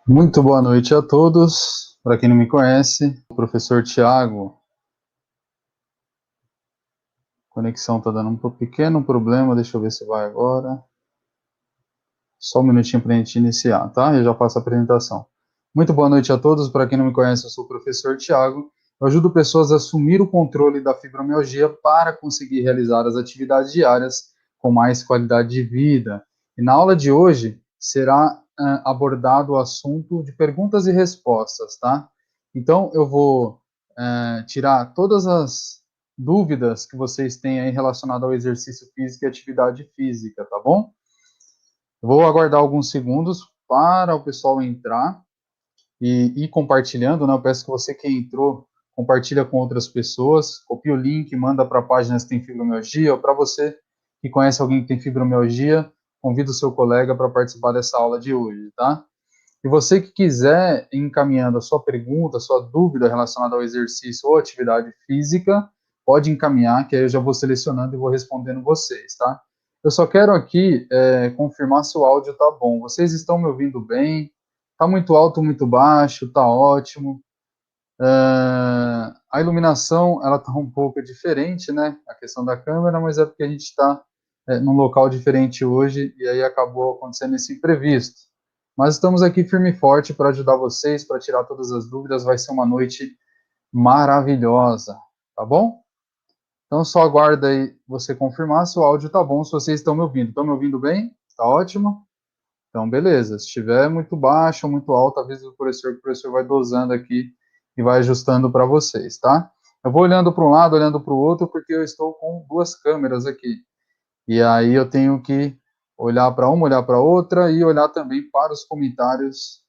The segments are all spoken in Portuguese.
Muito boa noite a todos. Para quem não me conhece, o professor Tiago. A conexão está dando um pequeno problema, deixa eu ver se vai agora. Só um minutinho para a gente iniciar, tá? Eu já faço a apresentação. Muito boa noite a todos. Para quem não me conhece, eu sou o professor Tiago. Eu ajudo pessoas a assumir o controle da fibromialgia para conseguir realizar as atividades diárias com mais qualidade de vida. E na aula de hoje será abordado o assunto de perguntas e respostas, tá? Então eu vou tirar todas as dúvidas que vocês têm aí relacionadas ao exercício físico e atividade física, tá bom? Vou aguardar alguns segundos para o pessoal entrar e ir compartilhando, né? Eu peço que você que entrou, compartilha com outras pessoas, copia o link, manda para a página se tem fibromialgia, ou para você que conhece alguém que tem fibromialgia, convida o seu colega para participar dessa aula de hoje, tá? E você que quiser ir encaminhando a sua pergunta, a sua dúvida relacionada ao exercício ou atividade física, pode encaminhar, que aí eu já vou selecionando e vou respondendo vocês, tá? Eu só quero aqui confirmar se o áudio tá bom. Vocês estão me ouvindo bem? Tá muito alto, muito baixo? Tá ótimo. A iluminação, ela tá um pouco diferente, né? A questão da câmera, mas é porque a gente está num local diferente hoje e aí acabou acontecendo esse imprevisto. Mas estamos aqui firme e forte para ajudar vocês, para tirar todas as dúvidas. Vai ser uma noite maravilhosa, tá bom? Então só aguarda aí você confirmar se o áudio tá bom, se vocês estão me ouvindo. Estão me ouvindo bem? Tá ótimo? Então, beleza. Se estiver muito baixo ou muito alto, avisa o professor que o professor vai dosando aqui e vai ajustando para vocês, tá? Eu vou olhando para um lado, olhando para o outro, porque eu estou com duas câmeras aqui. E aí eu tenho que olhar para uma, olhar para outra e olhar também para os comentários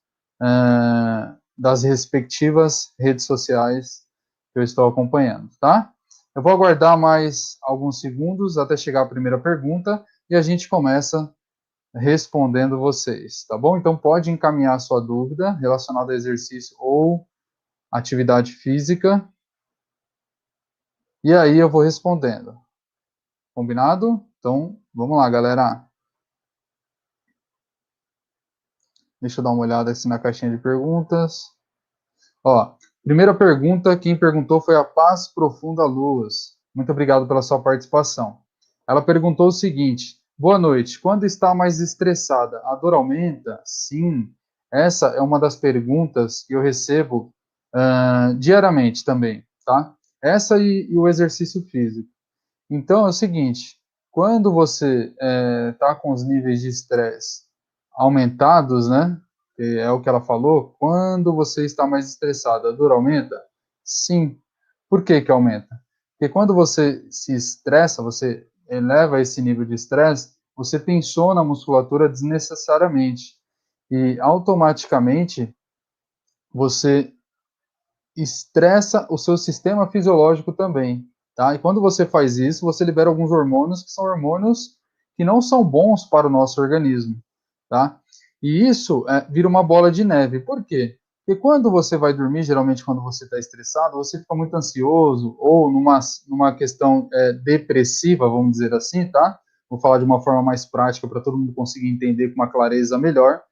das respectivas redes sociais que eu estou acompanhando, tá? Eu vou aguardar mais alguns segundos até chegar a primeira pergunta e a gente começa respondendo vocês, tá bom? Então pode encaminhar a sua dúvida relacionada a exercício ou atividade física e aí eu vou respondendo. Combinado? Então, vamos lá, galera. Deixa eu dar uma olhada assim na caixinha de perguntas. Ó, primeira pergunta, quem perguntou foi a Paz Profunda Luz. Muito obrigado pela sua participação. Ela perguntou o seguinte: boa noite, quando está mais estressada, a dor aumenta? Sim. Essa é uma das perguntas que eu recebo diariamente também, tá? Essa e o exercício físico. Então é o seguinte: quando você está com os níveis de estresse aumentados, né? Que é o que ela falou. Quando você está mais estressado, a dor aumenta? Sim. Por que que aumenta? Porque quando você se estressa, você eleva esse nível de estresse, você tensiona a musculatura desnecessariamente e automaticamente você estressa o seu sistema fisiológico também, tá? E quando você faz isso, você libera alguns hormônios que são hormônios que não são bons para o nosso organismo, tá? E isso vira uma bola de neve. Por quê? Porque quando você vai dormir, geralmente quando você está estressado, você fica muito ansioso ou numa questão depressiva, vamos dizer assim, tá? Vou falar de uma forma mais prática para todo mundo conseguir entender com uma clareza melhor.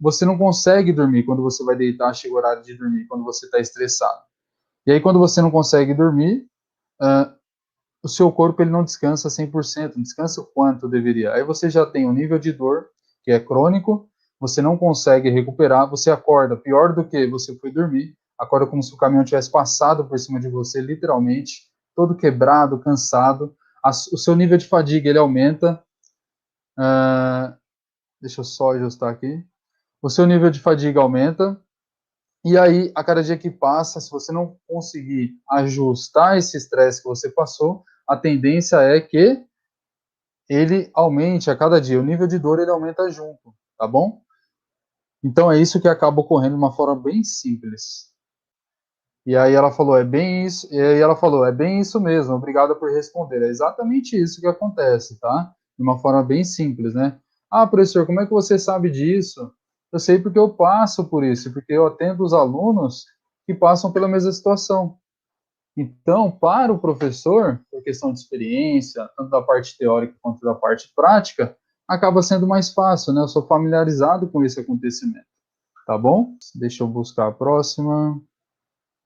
Você não consegue dormir quando você vai deitar, chega o horário de dormir, quando você está estressado. E aí, quando você não consegue dormir, uh, o seu corpo ele não descansa 100%, não descansa o quanto deveria. Aí você já tem um nível de dor que é crônico, você não consegue recuperar, você acorda pior do que você foi dormir, acorda como se o caminhão tivesse passado por cima de você, literalmente, todo quebrado, cansado, o seu nível de fadiga ele aumenta. Deixa eu só ajustar aqui. O seu nível de fadiga aumenta, e aí, a cada dia que passa, se você não conseguir ajustar esse estresse que você passou, a tendência é que ele aumente a cada dia. O nível de dor ele aumenta junto, tá bom? Então é isso que acaba ocorrendo de uma forma bem simples. E aí ela falou, é bem isso. E aí ela falou, é bem isso mesmo. Obrigada por responder. É exatamente isso que acontece, tá? De uma forma bem simples, né? Ah, professor, como é que você sabe disso? Eu sei porque eu passo por isso, porque eu atendo os alunos que passam pela mesma situação. Então, para o professor, por questão de experiência, tanto da parte teórica quanto da parte prática, acaba sendo mais fácil, né? Eu sou familiarizado com esse acontecimento. Tá bom? Deixa eu buscar a próxima.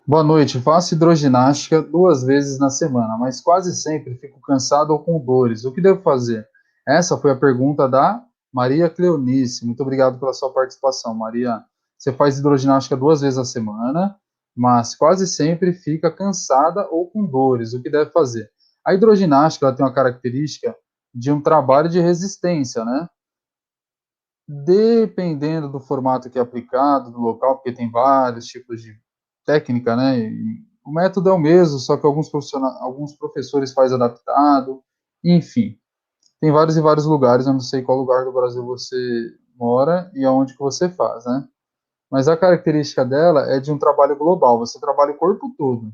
Boa noite, faço hidroginástica 2 vezes na semana, mas quase sempre fico cansado ou com dores. O que devo fazer? Essa foi a pergunta da Maria Cleonice. Muito obrigado pela sua participação, Maria. Você faz hidroginástica 2 vezes na semana, mas quase sempre fica cansada ou com dores. O que deve fazer? A hidroginástica ela tem uma característica de um trabalho de resistência, né? Dependendo do formato que é aplicado, do local, porque tem vários tipos de técnica, né? E o método é o mesmo, só que alguns professores fazem adaptado, enfim. Tem vários e vários lugares, eu não sei qual lugar do Brasil você mora e aonde que você faz, né? Mas a característica dela é de um trabalho global, você trabalha o corpo todo.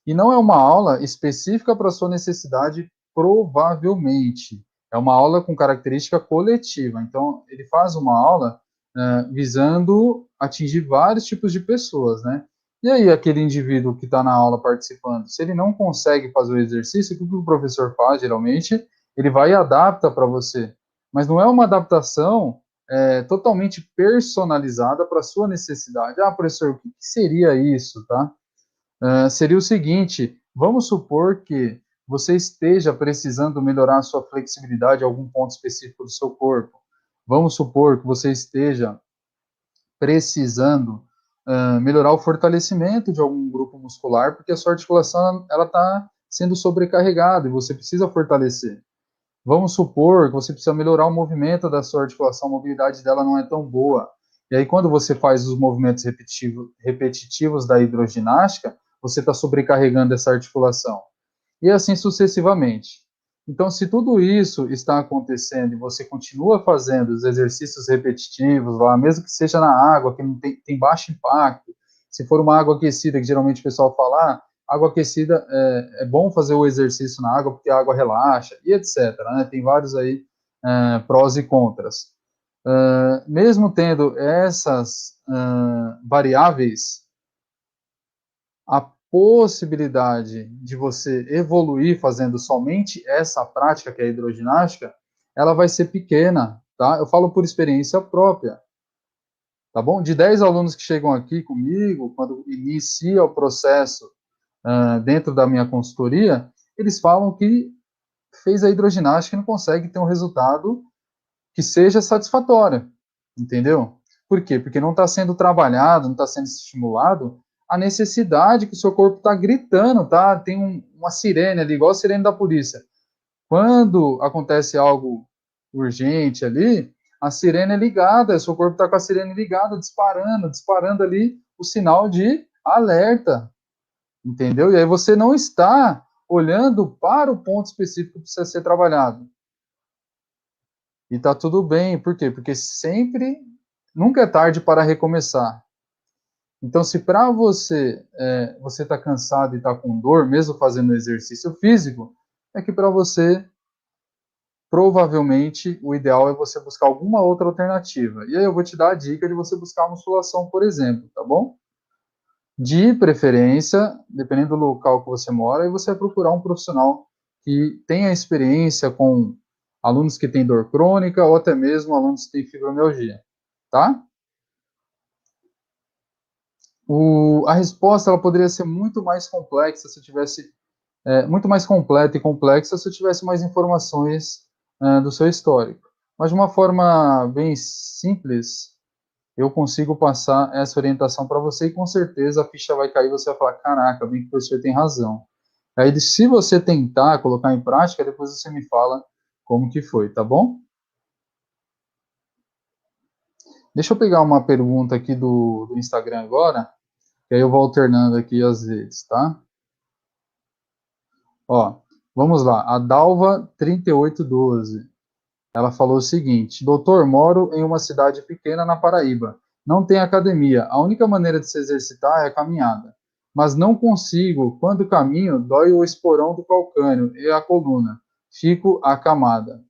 E não é uma aula específica para sua necessidade, provavelmente. É uma aula com característica coletiva. Então, ele faz uma aula visando atingir vários tipos de pessoas, né? E aí, aquele indivíduo que está na aula participando, se ele não consegue fazer o exercício, o que o professor faz, geralmente? Ele vai e adapta para você. Mas não é uma adaptação totalmente personalizada para a sua necessidade. Ah, professor, o que seria isso, tá? Seria o seguinte: vamos supor que você esteja precisando melhorar a sua flexibilidade em algum ponto específico do seu corpo. Vamos supor que você esteja precisando melhorar o fortalecimento de algum grupo muscular, porque a sua articulação ela está sendo sobrecarregada e você precisa fortalecer. Vamos supor que você precisa melhorar o movimento da sua articulação, a mobilidade dela não é tão boa. E aí, quando você faz os movimentos repetitivos da hidroginástica, você está sobrecarregando essa articulação. E assim sucessivamente. Então, se tudo isso está acontecendo e você continua fazendo os exercícios repetitivos lá, mesmo que seja na água, que não tem baixo impacto, se for uma água aquecida, que geralmente o pessoal fala, água aquecida é bom fazer o exercício na água porque a água relaxa, e etc. Né? Tem vários aí prós e contras. Mesmo tendo essas variáveis, a possibilidade de você evoluir fazendo somente essa prática, que é a hidroginástica, ela vai ser pequena, tá? Eu falo por experiência própria, tá bom? De 10 alunos que chegam aqui comigo, quando inicia o processo dentro da minha consultoria, eles falam que fez a hidroginástica e não consegue ter um resultado que seja satisfatório, entendeu? Por quê? Porque não está sendo trabalhado, não está sendo estimulado a necessidade que o seu corpo está gritando, tá? Tem uma sirene ali, igual a sirene da polícia. Quando acontece algo urgente ali, a sirene é ligada, o seu corpo está com a sirene ligada, disparando ali o sinal de alerta, entendeu? E aí você não está olhando para o ponto específico que precisa ser trabalhado. E tá tudo bem, por quê? Porque sempre, nunca é tarde para recomeçar. Então, se para você, você tá cansado e tá com dor, mesmo fazendo exercício físico, é que para você, provavelmente, o ideal é você buscar alguma outra alternativa. E aí eu vou te dar a dica de você buscar a musculação, por exemplo, tá bom? De preferência, dependendo do local que você mora, aí você vai procurar um profissional que tenha experiência com alunos que têm dor crônica ou até mesmo alunos que têm fibromialgia, tá? A resposta ela poderia ser muito mais complexa se eu tivesse muito mais completa e complexa se eu tivesse mais informações do seu histórico. Mas de uma forma bem simples, eu consigo passar essa orientação para você e com certeza a ficha vai cair e você vai falar, caraca, bem que o professor tem razão. Aí, se você tentar colocar em prática, depois você me fala como que foi, tá bom? Deixa eu pegar uma pergunta aqui do Instagram agora, que aí eu vou alternando aqui as vezes, tá? Ó, vamos lá. A Dalva 3812. Ela falou o seguinte: Doutor, moro em uma cidade pequena na Paraíba. Não tem academia. A única maneira de se exercitar é a caminhada. Mas não consigo. Quando caminho, dói o esporão do calcânio e a coluna. Fico acamada.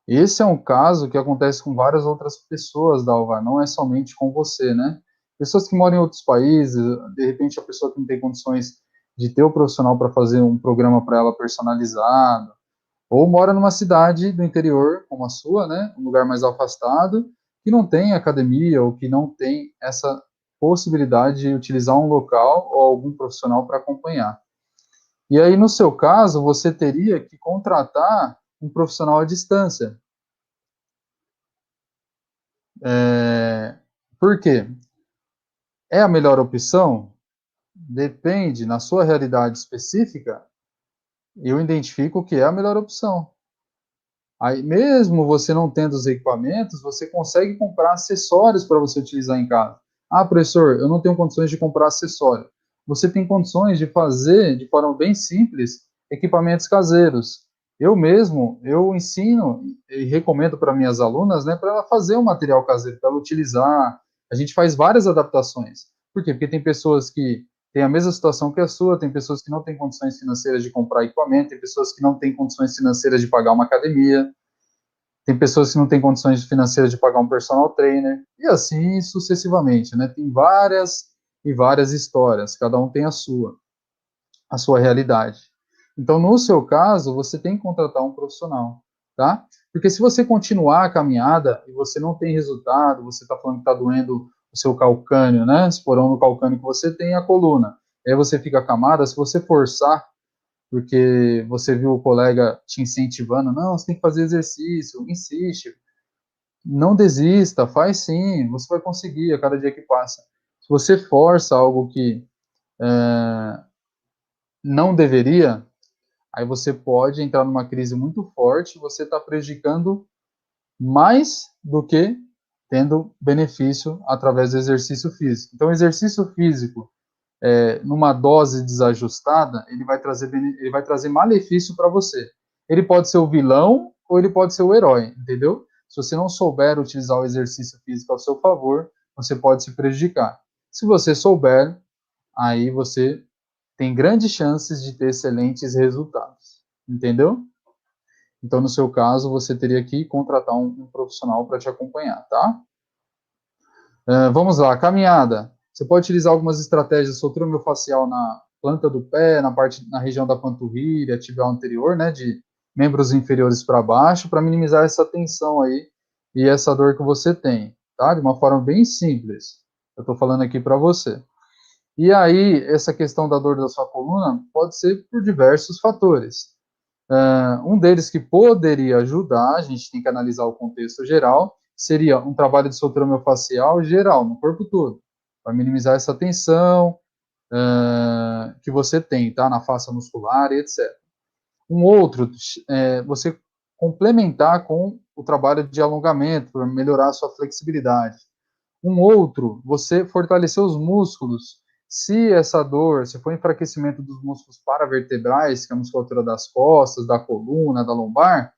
Esse é um caso que acontece com várias outras pessoas, Dalva. Não é somente com você, né? Pessoas que moram em outros países, de repente a pessoa que não tem condições de ter o profissional para fazer um programa para ela personalizado, ou mora numa cidade do interior, como a sua, né, um lugar mais afastado, que não tem academia ou que não tem essa possibilidade de utilizar um local ou algum profissional para acompanhar. E aí, no seu caso, você teria que contratar um profissional à distância. Por quê? É a melhor opção? Depende, na sua realidade específica, eu identifico que é a melhor opção. Aí, mesmo você não tendo os equipamentos, você consegue comprar acessórios para você utilizar em casa. Ah, professor, eu não tenho condições de comprar acessório. Você tem condições de fazer, de forma bem simples, equipamentos caseiros. Eu mesmo, eu ensino e recomendo para minhas alunas, né, para ela fazer um material caseiro, para ela utilizar. A gente faz várias adaptações. Por quê? Porque tem pessoas que têm a mesma situação que a sua, tem pessoas que não têm condições financeiras de comprar equipamento, tem pessoas que não têm condições financeiras de pagar uma academia, tem pessoas que não têm condições financeiras de pagar um personal trainer, e assim sucessivamente, né? Tem várias e várias histórias, cada um tem a sua realidade. Então, no seu caso, você tem que contratar um profissional, tá? Porque se você continuar a caminhada e você não tem resultado, você está falando que está doendo o seu calcânio, né? Esporão no calcânio que você tem, a coluna. Aí você fica acamada, se você forçar porque você viu o colega te incentivando, não, você tem que fazer exercício, insiste, não desista, faz sim, você vai conseguir a cada dia que passa. Se você força algo que não deveria, aí você pode entrar numa crise muito forte, você está prejudicando mais do que tendo benefício através do exercício físico. Então, o exercício físico, numa dose desajustada, ele vai trazer malefício para você. Ele pode ser o vilão ou ele pode ser o herói, entendeu? Se você não souber utilizar o exercício físico ao seu favor, você pode se prejudicar. Se você souber, aí você tem grandes chances de ter excelentes resultados, entendeu? Então, no seu caso, você teria que contratar um profissional para te acompanhar, tá? Vamos lá, caminhada. Você pode utilizar algumas estratégias solturo-miofascial na planta do pé, na região da panturrilha, tibial anterior, né, de membros inferiores para baixo, para minimizar essa tensão aí e essa dor que você tem, tá? De uma forma bem simples. Eu estou falando aqui para você. E aí, essa questão da dor da sua coluna pode ser por diversos fatores. Um deles que poderia ajudar, a gente tem que analisar o contexto geral, seria um trabalho de soltura miofascial geral, no corpo todo, para minimizar essa tensão que você tem, tá? Na face muscular e etc. Um outro, você complementar com o trabalho de alongamento, para melhorar a sua flexibilidade. Um outro, você fortalecer os músculos. Se essa dor, se for enfraquecimento dos músculos paravertebrais, que é a musculatura das costas, da coluna, da lombar,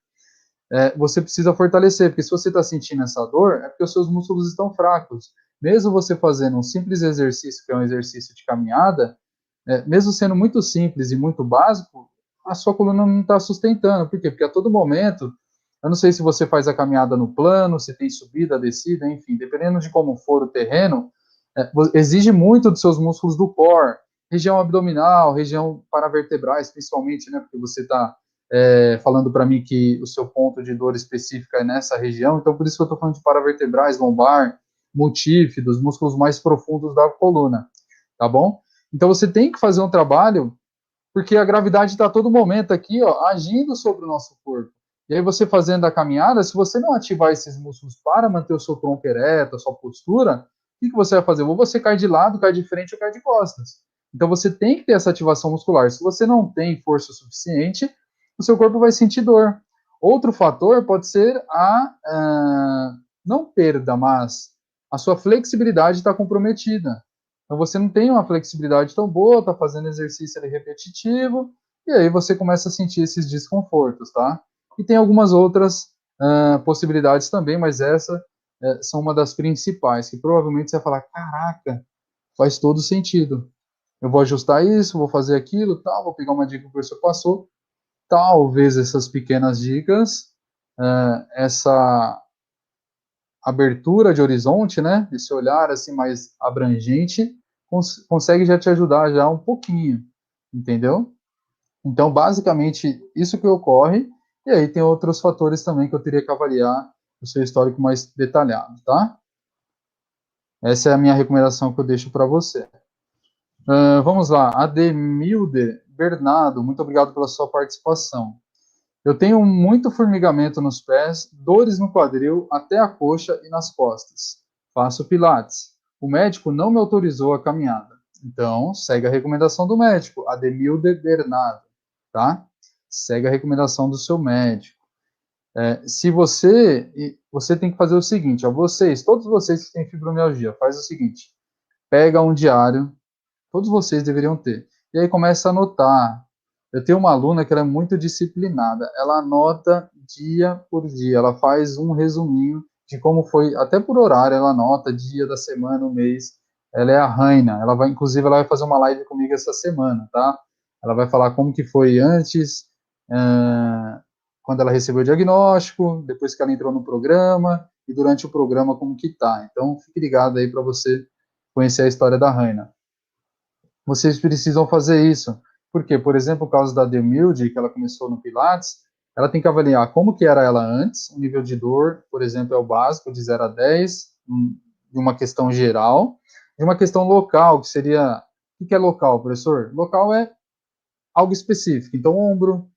você precisa fortalecer, porque se você está sentindo essa dor, é porque os seus músculos estão fracos. Mesmo você fazendo um simples exercício, que é um exercício de caminhada, mesmo sendo muito simples e muito básico, a sua coluna não está sustentando. Por quê? Porque a todo momento, eu não sei se você faz a caminhada no plano, se tem subida, descida, enfim, dependendo de como for o terreno, exige muito dos seus músculos do core, região abdominal, região paravertebrais, principalmente, né? Porque você está falando para mim que o seu ponto de dor específica é nessa região, então por isso que eu estou falando de paravertebrais, lombar, multífidos, músculos mais profundos da coluna, tá bom? Então você tem que fazer um trabalho, porque a gravidade está a todo momento aqui, ó, agindo sobre o nosso corpo. E aí você fazendo a caminhada, se você não ativar esses músculos para manter o seu tronco ereto, a sua postura, o que você vai fazer? Ou você cai de lado, cai de frente ou cai de costas. Então você tem que ter essa ativação muscular. Se você não tem força suficiente, o seu corpo vai sentir dor. Outro fator pode ser não perda, mas a sua flexibilidade está comprometida. Então você não tem uma flexibilidade tão boa, está fazendo exercício ali repetitivo, e aí você começa a sentir esses desconfortos, tá? E tem algumas outras possibilidades também, mas essa são uma das principais, que provavelmente você vai falar, caraca, faz todo sentido. Eu vou ajustar isso, vou fazer aquilo, tal, vou pegar uma dica que o professor passou. Talvez essas pequenas dicas, essa abertura de horizonte, né, esse olhar assim mais abrangente, consegue já te ajudar já um pouquinho, entendeu? Então, basicamente, isso que ocorre, e aí tem outros fatores também que eu teria que avaliar o seu histórico mais detalhado, tá? Essa é a minha recomendação que eu deixo para você. Vamos lá, Ademilde Bernardo, muito obrigado pela sua participação. Eu tenho muito formigamento nos pés, dores no quadril, até a coxa e nas costas. Faço pilates. O médico não me autorizou a caminhada. Então, segue a recomendação do médico, Ademilde Bernardo, tá? Segue a recomendação do seu médico. Se você tem que fazer o seguinte, ó, todos vocês que têm fibromialgia, faz o seguinte, pega um diário, todos vocês deveriam ter. E aí começa a anotar. Eu tenho uma aluna que ela é muito disciplinada. Ela anota dia por dia. Ela faz um resuminho de como foi, até por horário, ela anota dia da semana, o mês. Ela é a Raina. Inclusive, ela vai fazer uma live comigo essa semana, tá? Ela vai falar como que foi antes, quando ela recebeu o diagnóstico, depois que ela entrou no programa e durante o programa como que tá. Então, fique ligado aí para você conhecer a história da Raina. Vocês precisam fazer isso. Porque, por exemplo, o caso da Demilde, que ela começou no Pilates, ela tem que avaliar como que era ela antes, o nível de dor, por exemplo, é o básico, de 0 a 10, de uma questão geral, e uma questão local, que seria... O que é local, professor? Local é algo específico. Então, ombro,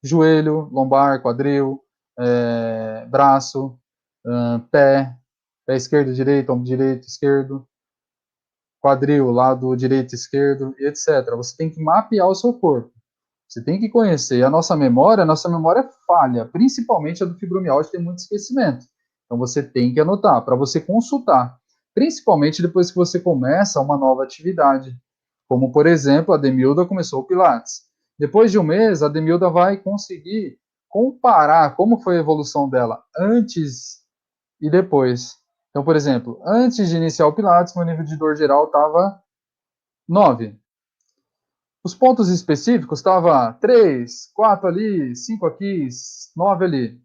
joelho, lombar, quadril, braço, pé esquerdo, direito, ombro direito, esquerdo, quadril, lado direito, esquerdo, e etc. Você tem que mapear o seu corpo. Você tem que conhecer. E a nossa memória falha, principalmente a do fibromialgia, tem muito esquecimento. Então você tem que anotar para você consultar, principalmente depois que você começa uma nova atividade. Como, por exemplo, a Demilda começou o Pilates. Depois de um mês, a Demilda vai conseguir comparar como foi a evolução dela antes e depois. Então, por exemplo, antes de iniciar o Pilates, meu nível de dor geral estava 9. Os pontos específicos estava 3, 4 ali, 5 aqui, 9 ali,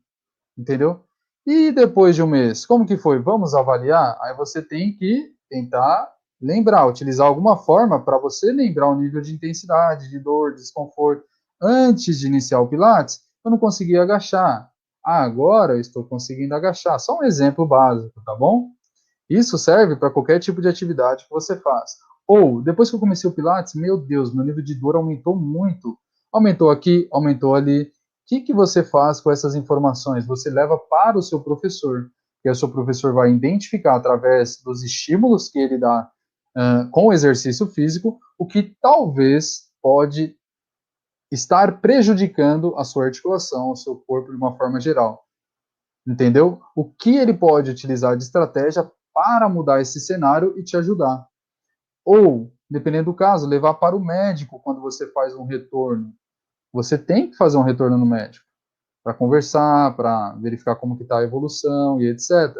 entendeu? E depois de um mês, como que foi? Vamos avaliar? Aí você tem que tentar lembrar, utilizar alguma forma para você lembrar o nível de intensidade, de dor, de desconforto. Antes de iniciar o Pilates, eu não conseguia agachar. Agora eu estou conseguindo agachar. Só um exemplo básico, tá bom? Isso serve para qualquer tipo de atividade que você faz. Ou, depois que eu comecei o Pilates, meu Deus, meu nível de dor aumentou muito. Aumentou aqui, aumentou ali. O que você faz com essas informações? Você leva para o seu professor, que o seu professor vai identificar através dos estímulos que ele dá com o exercício físico, o que talvez pode estar prejudicando a sua articulação, o seu corpo de uma forma geral. Entendeu? O que ele pode utilizar de estratégia para mudar esse cenário e te ajudar. Ou, dependendo do caso, levar para o médico quando você faz um retorno. Você tem que fazer um retorno no médico para conversar, para verificar como que está a evolução e etc.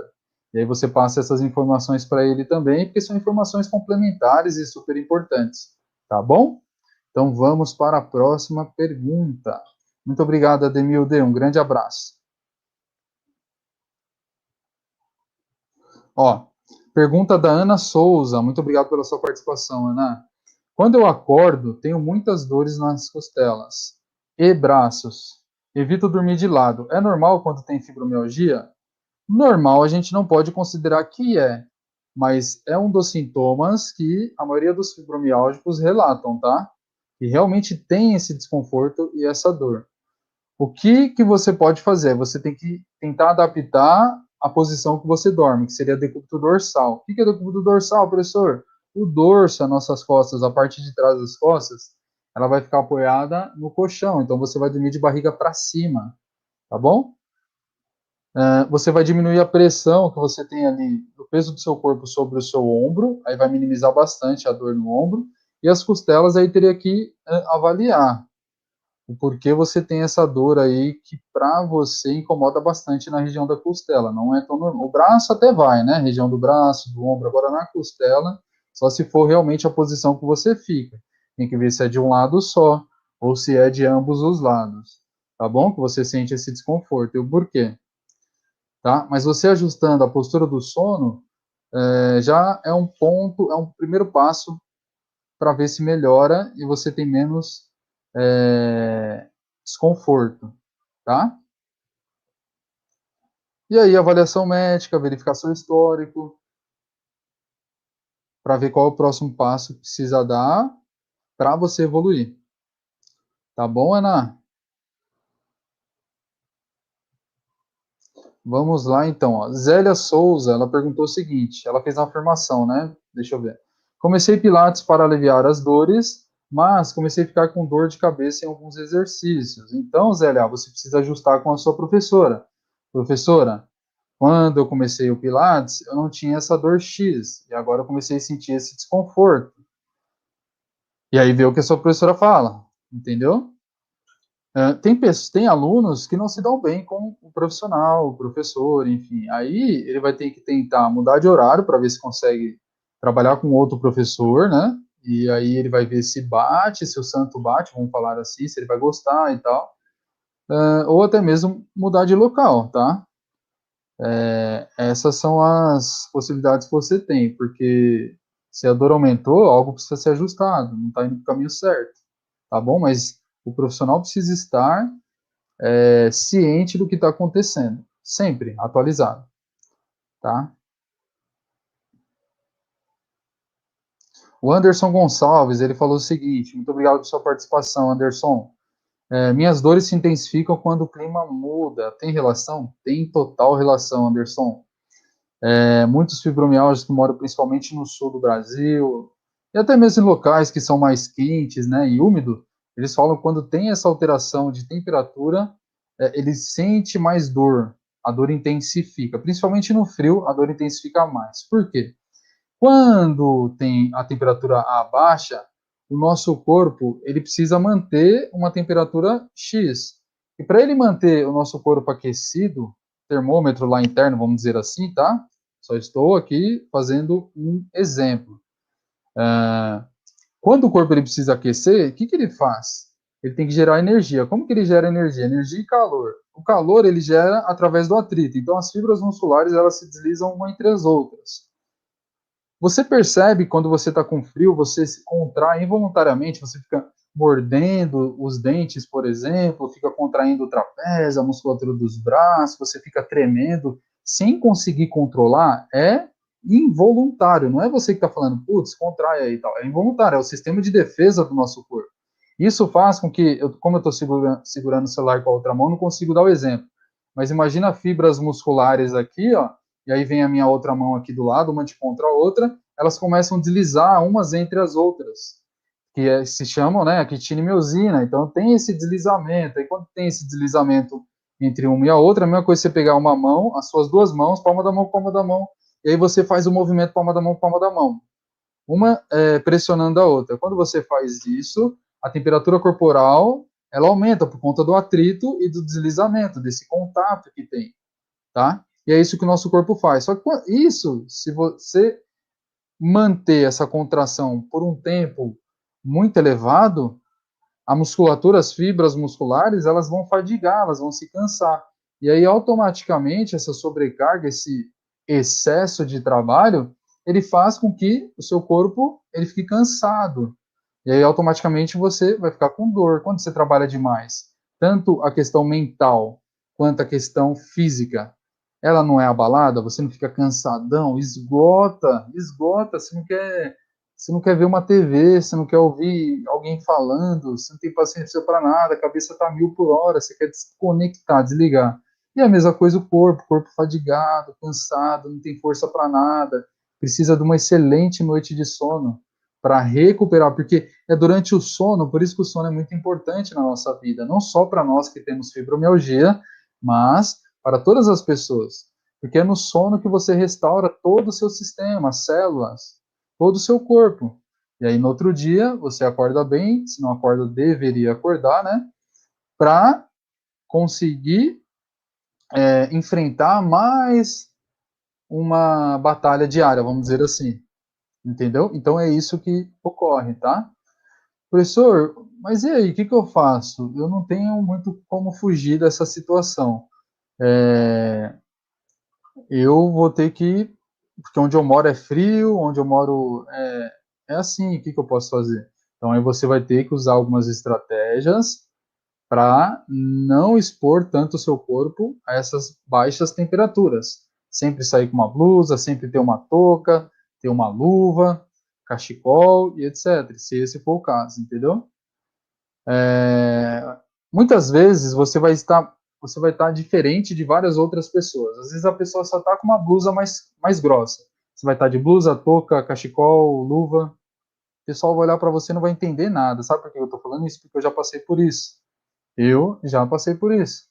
E aí você passa essas informações para ele também, porque são informações complementares e super importantes. Tá bom? Então vamos para a próxima pergunta. Muito obrigado, Ademilde. Um grande abraço. Ó, pergunta da Ana Souza. Muito obrigado pela sua participação, Ana. Quando eu acordo, tenho muitas dores nas costelas e braços. Evito dormir de lado. É normal quando tem fibromialgia? Normal a gente não pode considerar que é, mas é um dos sintomas que a maioria dos fibromialgicos relatam, tá? E realmente tem esse desconforto e essa dor. O que você pode fazer? Você tem que tentar adaptar a posição que você dorme, que seria decúbito dorsal. O que é decúbito dorsal, professor? O dorso, as nossas costas, a parte de trás das costas, ela vai ficar apoiada no colchão, então você vai dormir de barriga para cima, tá bom? Você vai diminuir a pressão que você tem ali, do peso do seu corpo sobre o seu ombro, aí vai minimizar bastante a dor no ombro, e as costelas aí teria que avaliar o porquê você tem essa dor aí que para você incomoda bastante na região da costela. Não é tão normal. O braço até vai, né? Região do braço, do ombro. Agora na costela, só se for realmente a posição que você fica. Tem que ver se é de um lado só ou se é de ambos os lados. Tá bom? Que você sente esse desconforto. E o porquê? Tá? Mas você ajustando a postura do sono já é um ponto, é um primeiro passo para ver se melhora e você tem menos desconforto, tá? E aí, avaliação médica, verificação histórico, para ver qual é o próximo passo que precisa dar para você evoluir. Tá bom, Ana? Vamos lá, então. Ó. Zélia Souza, ela perguntou o seguinte, ela fez uma afirmação, né? Deixa eu ver. Comecei Pilates para aliviar as dores, mas comecei a ficar com dor de cabeça em alguns exercícios. Então, Zélia, você precisa ajustar com a sua professora. Professora, quando eu comecei o Pilates, eu não tinha essa dor X, e agora eu comecei a sentir esse desconforto. E aí vê o que a sua professora fala, entendeu? Tem alunos que não se dão bem com o profissional, o professor, enfim. Aí ele vai ter que tentar mudar de horário para ver se consegue trabalhar com outro professor, né? E aí ele vai ver se bate, se o santo bate, vamos falar assim, se ele vai gostar e tal. Ou até mesmo mudar de local, tá? Essas são as possibilidades que você tem, porque se a dor aumentou, algo precisa ser ajustado, não está indo para o caminho certo, tá bom? Mas o profissional precisa estar ciente do que está acontecendo, sempre atualizado, tá? O Anderson Gonçalves, ele falou o seguinte, muito obrigado pela sua participação, Anderson. Minhas dores se intensificam quando o clima muda. Tem relação? Tem total relação, Anderson. Muitos fibromialgias que moram principalmente no sul do Brasil, e até mesmo em locais que são mais quentes, né, e úmidos, eles falam que quando tem essa alteração de temperatura, ele sente mais dor, a dor intensifica, principalmente no frio, a dor intensifica mais. Por quê? Quando tem a temperatura baixa, o nosso corpo ele precisa manter uma temperatura X. E para ele manter o nosso corpo aquecido, termômetro lá interno, vamos dizer assim, tá? Só estou aqui fazendo um exemplo. Quando o corpo ele precisa aquecer, o que, que ele faz? Ele tem que gerar energia. Como que ele gera energia? Energia e calor. O calor ele gera através do atrito. Então as fibras musculares elas se deslizam uma entre as outras. Você percebe quando você está com frio, você se contrai involuntariamente, você fica mordendo os dentes, por exemplo, fica contraindo o trapézio, a musculatura dos braços, você fica tremendo, sem conseguir controlar, é involuntário, não é você que está falando, putz, contrai aí e tal, é involuntário, é o sistema de defesa do nosso corpo. Isso faz com que, como eu estou segurando o celular com a outra mão, não consigo dar o exemplo, mas imagina fibras musculares aqui, ó, e aí vem a minha outra mão aqui do lado, uma de contra a outra, elas começam a deslizar umas entre as outras, se chamam, né, a quitina e miosina. Então tem esse deslizamento. E quando tem esse deslizamento entre uma e a outra, a mesma coisa você pegar uma mão, as suas duas mãos, palma da mão, e aí você faz o movimento palma da mão, uma pressionando a outra. Quando você faz isso, a temperatura corporal ela aumenta por conta do atrito e do deslizamento, desse contato que tem, tá? E é isso que o nosso corpo faz. Só que isso, se você manter essa contração por um tempo muito elevado, a musculatura, as fibras musculares, elas vão fadigar, elas vão se cansar. E aí, automaticamente, essa sobrecarga, esse excesso de trabalho, ele faz com que o seu corpo ele fique cansado. E aí, automaticamente, você vai ficar com dor. Quando você trabalha demais, tanto a questão mental quanto a questão física, ela não é abalada, você não fica cansadão, esgota, você não quer ver uma TV, você não quer ouvir alguém falando, você não tem paciência para nada, a cabeça está 1000 por hora, você quer desconectar, desligar. E a mesma coisa o corpo fadigado, cansado, não tem força para nada, precisa de uma excelente noite de sono para recuperar, porque é durante o sono, por isso que o sono é muito importante na nossa vida, não só para nós que temos fibromialgia, mas para todas as pessoas, porque é no sono que você restaura todo o seu sistema, as células, todo o seu corpo. E aí no outro dia você acorda bem, se não acorda, deveria acordar, né? Para conseguir enfrentar mais uma batalha diária, vamos dizer assim. Entendeu? Então é isso que ocorre, tá? Professor, mas e aí, o que, que eu faço? Eu não tenho muito como fugir dessa situação. Eu vou ter que. Porque onde eu moro é frio, onde eu moro é assim, o que, que eu posso fazer? Então aí você vai ter que usar algumas estratégias para não expor tanto o seu corpo a essas baixas temperaturas. Sempre sair com uma blusa, sempre ter uma touca, ter uma luva, cachecol e etc., se esse for o caso, entendeu? Muitas vezes você vai estar diferente de várias outras pessoas. Às vezes a pessoa só está com uma blusa mais grossa. Você vai estar de blusa, touca, cachecol, luva. O pessoal vai olhar para você e não vai entender nada. Sabe por que eu estou falando isso? Porque eu já passei por isso. Eu já passei por isso.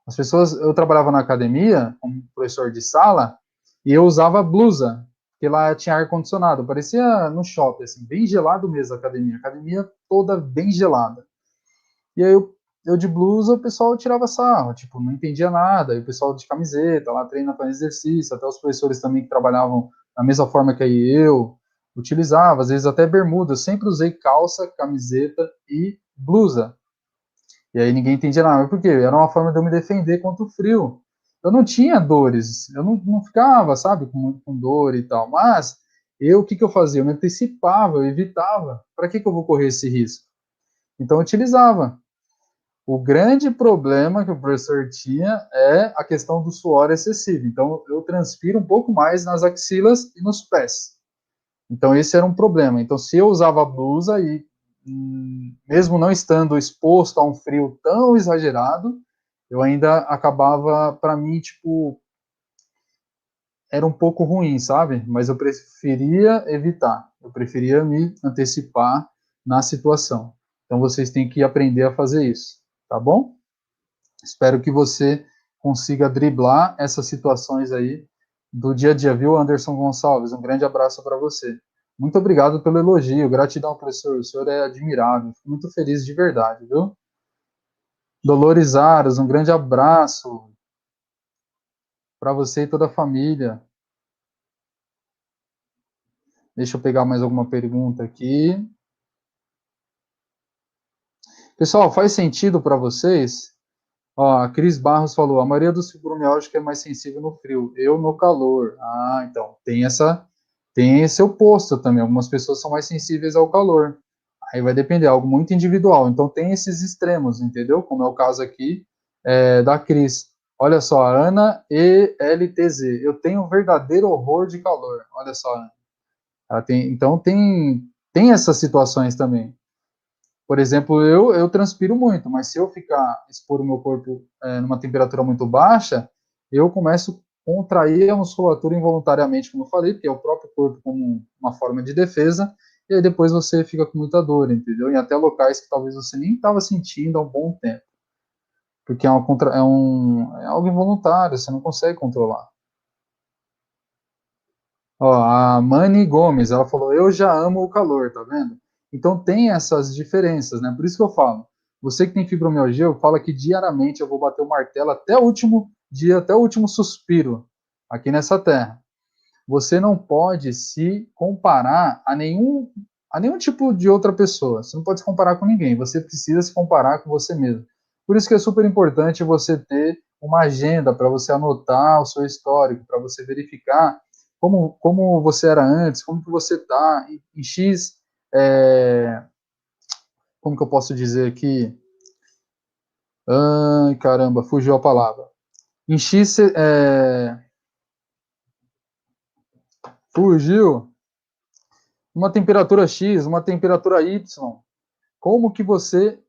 As pessoas, eu trabalhava na academia como professor de sala e eu usava blusa, porque lá tinha ar condicionado. Parecia no shopping, assim, bem gelado mesmo a academia. A academia toda bem gelada. E aí eu de blusa, o pessoal tirava sarro, tipo, não entendia nada. E o pessoal de camiseta, lá treina para exercício, até os professores também que trabalhavam da mesma forma que aí eu, utilizava, às vezes até bermuda. Eu sempre usei calça, camiseta e blusa. E aí ninguém entendia nada. Mas por quê? Era uma forma de eu me defender contra o frio. Eu não tinha dores, eu não ficava, sabe, com dor e tal. Mas o que eu fazia? Eu me antecipava, eu evitava. Para que eu vou correr esse risco? Então eu utilizava. O grande problema que o professor tinha é a questão do suor excessivo. Então, eu transpiro um pouco mais nas axilas e nos pés. Então, esse era um problema. Então, se eu usava blusa e, mesmo não estando exposto a um frio tão exagerado, eu ainda acabava, para mim, tipo, era um pouco ruim, sabe? Mas eu preferia evitar. Eu preferia me antecipar na situação. Então, vocês têm que aprender a fazer isso, tá bom? Espero que você consiga driblar essas situações aí do dia a dia, viu, Anderson Gonçalves? Um grande abraço para você. Muito obrigado pelo elogio, gratidão, professor. O senhor é admirável. Fico muito feliz de verdade, viu? Dolores Aras, um grande abraço para você e toda a família. Deixa eu pegar mais alguma pergunta aqui. Pessoal, faz sentido para vocês? Ó, a Cris Barros falou, a maioria dos fibromialgicos é mais sensível no frio, eu no calor. Ah, então, tem esse oposto também, algumas pessoas são mais sensíveis ao calor. Aí vai depender, é algo muito individual. Então tem esses extremos, entendeu? Como é o caso aqui da Cris. Olha só, a Ana ELTZ. Eu tenho um verdadeiro horror de calor. Olha só, Ana. Então tem essas situações também. Por exemplo, eu transpiro muito, mas se eu ficar expor o meu corpo numa temperatura muito baixa, eu começo a contrair a musculatura involuntariamente, como eu falei, porque é o próprio corpo como uma forma de defesa, e aí depois você fica com muita dor, entendeu? Em até locais que talvez você nem estava sentindo há um bom tempo, porque é algo involuntário, você não consegue controlar. Ó, a Mani Gomes, ela falou, eu já amo o calor, tá vendo? Então tem essas diferenças, né? Por isso que eu falo, você que tem fibromialgia, eu falo que diariamente eu vou bater o martelo até o último dia, até o último suspiro aqui nessa terra. Você não pode se comparar a nenhum tipo de outra pessoa. Você não pode se comparar com ninguém. Você precisa se comparar com você mesmo. Por isso que é super importante você ter uma agenda para você anotar o seu histórico, para você verificar como você era antes, como que você está em X, como que eu posso dizer aqui? Ai, caramba, fugiu a palavra. Em X, fugiu uma temperatura X, uma temperatura Y, como que você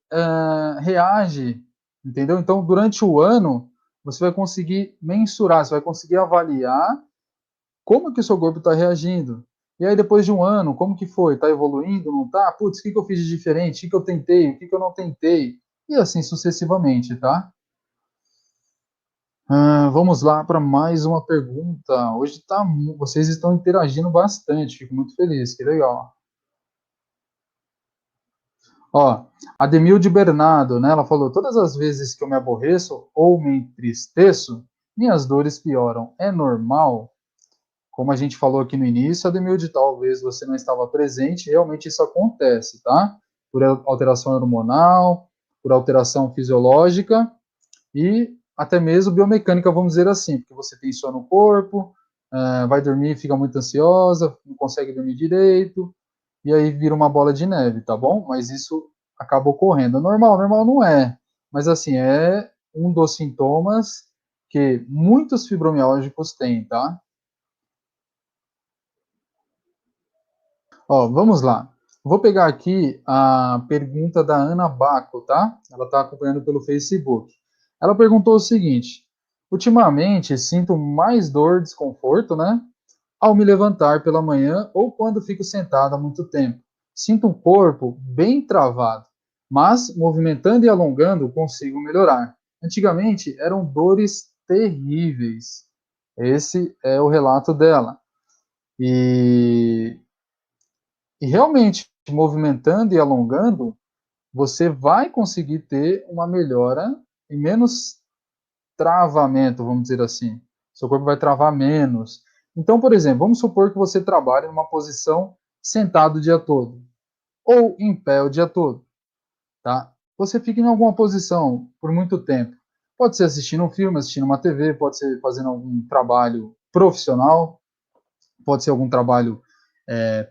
reage, entendeu? Então, durante o ano, você vai conseguir mensurar, você vai conseguir avaliar como que o seu corpo está reagindo. E aí, depois de um ano, como que foi? Está evoluindo? Não está? Putz, o que eu fiz de diferente? O que eu tentei? O que eu não tentei? E assim sucessivamente, tá? Vamos lá para mais uma pergunta. Vocês estão interagindo bastante, fico muito feliz, que legal. Ó, a Demilde Bernardo, né? Ela falou: todas as vezes que eu me aborreço ou me entristeço, minhas dores pioram. É normal? Como a gente falou aqui no início, Ademilde, talvez você não estava presente, realmente isso acontece, tá? Por alteração hormonal, por alteração fisiológica e até mesmo biomecânica, vamos dizer assim, porque você tem suor no corpo, vai dormir, fica muito ansiosa, não consegue dormir direito, e aí vira uma bola de neve, tá bom? Mas isso acaba ocorrendo. Normal não é, mas assim, é um dos sintomas que muitos fibromialgicos têm, tá? Ó, vamos lá. Vou pegar aqui a pergunta da Ana Baco, tá? Ela está acompanhando pelo Facebook. Ela perguntou o seguinte: ultimamente sinto mais dor, desconforto, né? Ao me levantar pela manhã ou quando fico sentado há muito tempo. Sinto o corpo bem travado, mas movimentando e alongando consigo melhorar. Antigamente eram dores terríveis. Esse é o relato dela. E e realmente, movimentando e alongando, você vai conseguir ter uma melhora e menos travamento, vamos dizer assim. Seu corpo vai travar menos. Então, por exemplo, vamos supor que você trabalhe numa posição sentado o dia todo, ou em pé o dia todo, tá? Você fica em alguma posição por muito tempo. Pode ser assistindo um filme, assistindo uma TV, pode ser fazendo algum trabalho profissional, pode ser algum trabalho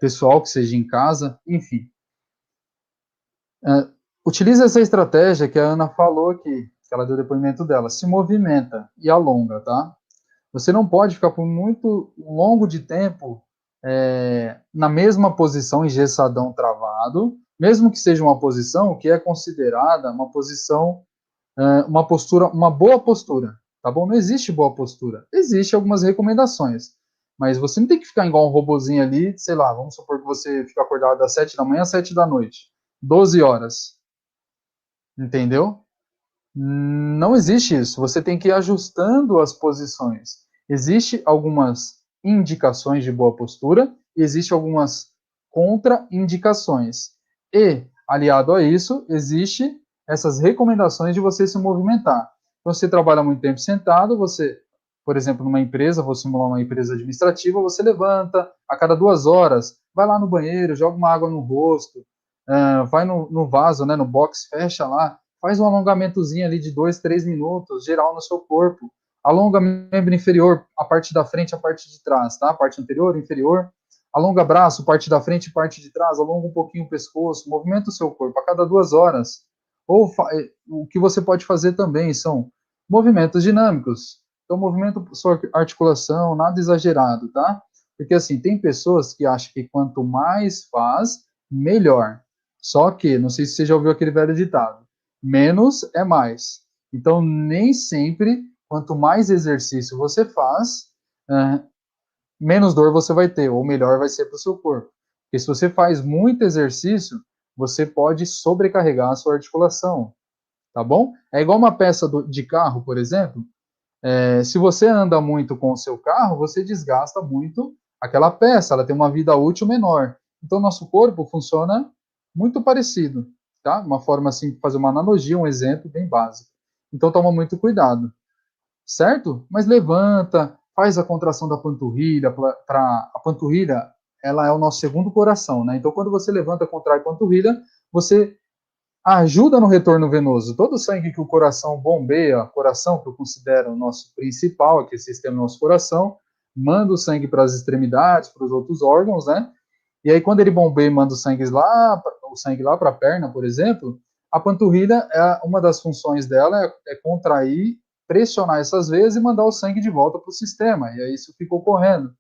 pessoal que seja em casa, enfim. Utilize essa estratégia que a Ana falou aqui, que ela deu o depoimento dela. Se movimenta e alonga, tá? Você não pode ficar por muito longo de tempo na mesma posição, engessadão travado, mesmo que seja uma posição que é considerada uma posição, uma postura, uma boa postura, tá bom? Não existe boa postura. Existem algumas recomendações, mas você não tem que ficar igual um robozinho ali, sei lá, vamos supor que você fica acordado das 7 da manhã às 7 da noite, 12 horas. Entendeu? Não existe isso. Você tem que ir ajustando as posições. Existem algumas indicações de boa postura e existem algumas contraindicações. E, aliado a isso, existe essas recomendações de você se movimentar. Então, você trabalha muito tempo sentado, você, por exemplo, numa empresa, vou simular uma empresa administrativa, você levanta a cada 2 horas, vai lá no banheiro, joga uma água no rosto, vai no vaso, né, no box, fecha lá, faz um alongamentozinho ali de 2, 3 minutos, geral no seu corpo. Alonga membro inferior, a parte da frente, a parte de trás, tá? A parte anterior, inferior. Alonga braço, parte da frente e parte de trás. Alonga um pouquinho o pescoço. Movimenta o seu corpo a cada 2 horas. Ou o que você pode fazer também são movimentos dinâmicos. Então, movimento sua articulação, nada exagerado, tá? Porque assim, tem pessoas que acham que quanto mais faz, melhor. Só que, não sei se você já ouviu aquele velho ditado, menos é mais. Então, nem sempre, quanto mais exercício você faz, menos dor você vai ter, ou melhor vai ser para o seu corpo. Porque se você faz muito exercício, você pode sobrecarregar a sua articulação, tá bom? É igual uma peça de carro, por exemplo. Se você anda muito com o seu carro, você desgasta muito aquela peça, ela tem uma vida útil menor. Então, nosso corpo funciona muito parecido, tá? Uma forma assim, fazer uma analogia, um exemplo bem básico. Então, toma muito cuidado, certo? Mas levanta, faz a contração da panturrilha, para a panturrilha, ela é o nosso segundo coração, né? Então, quando você levanta, contrai a panturrilha, você ajuda no retorno venoso. Todo o sangue que o coração bombeia, coração que eu considero o nosso principal, aqui sistema do nosso coração, manda o sangue para as extremidades, para os outros órgãos, né? E aí quando ele bombeia e manda o sangue lá para a perna, por exemplo, a panturrilha, uma das funções dela é contrair, pressionar essas veias e mandar o sangue de volta para o sistema. E aí isso fica ocorrendo.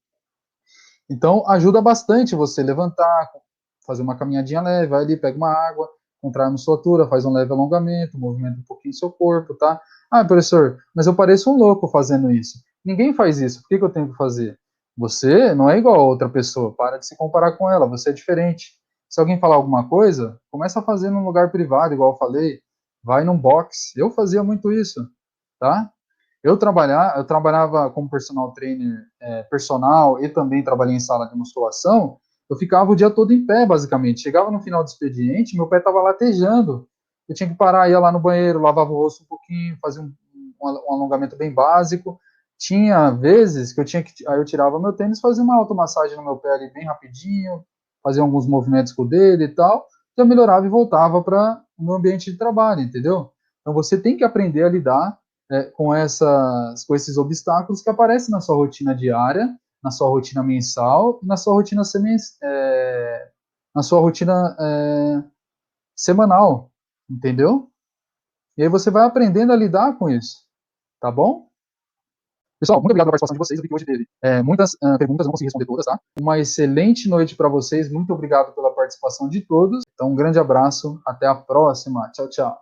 Então, ajuda bastante você levantar, fazer uma caminhadinha leve, vai ali, pega uma água, contrai a musculatura, faz um leve alongamento, movimenta um pouquinho seu corpo, tá? Ah, professor, mas eu pareço um louco fazendo isso. Ninguém faz isso, por que eu tenho que fazer? Você não é igual a outra pessoa, para de se comparar com ela, você é diferente. Se alguém falar alguma coisa, começa a fazer num lugar privado, igual eu falei, vai num box. Eu fazia muito isso, tá? Eu trabalhava como personal trainer personal e também trabalhei em sala de musculação. Eu ficava o dia todo em pé, basicamente. Chegava no final do expediente, meu pé estava latejando. Eu tinha que parar, ia lá no banheiro, lavava o rosto um pouquinho, fazia um alongamento bem básico. Tinha vezes que eu tinha que. Aí eu tirava meu tênis, fazia uma automassagem no meu pé ali bem rapidinho, fazia alguns movimentos com o dele e tal. Já melhorava e voltava para o meu ambiente de trabalho, entendeu? Então você tem que aprender a lidar com esses obstáculos que aparecem na sua rotina diária, na sua rotina mensal, na sua rotina, na sua rotina semanal, entendeu? E aí você vai aprendendo a lidar com isso, tá bom? Pessoal, muito obrigado pela participação de vocês. Eu vi que hoje teve muitas perguntas, não consegui responder todas, tá? Uma excelente noite para vocês. Muito obrigado pela participação de todos. Então, um grande abraço. Até a próxima. Tchau, tchau.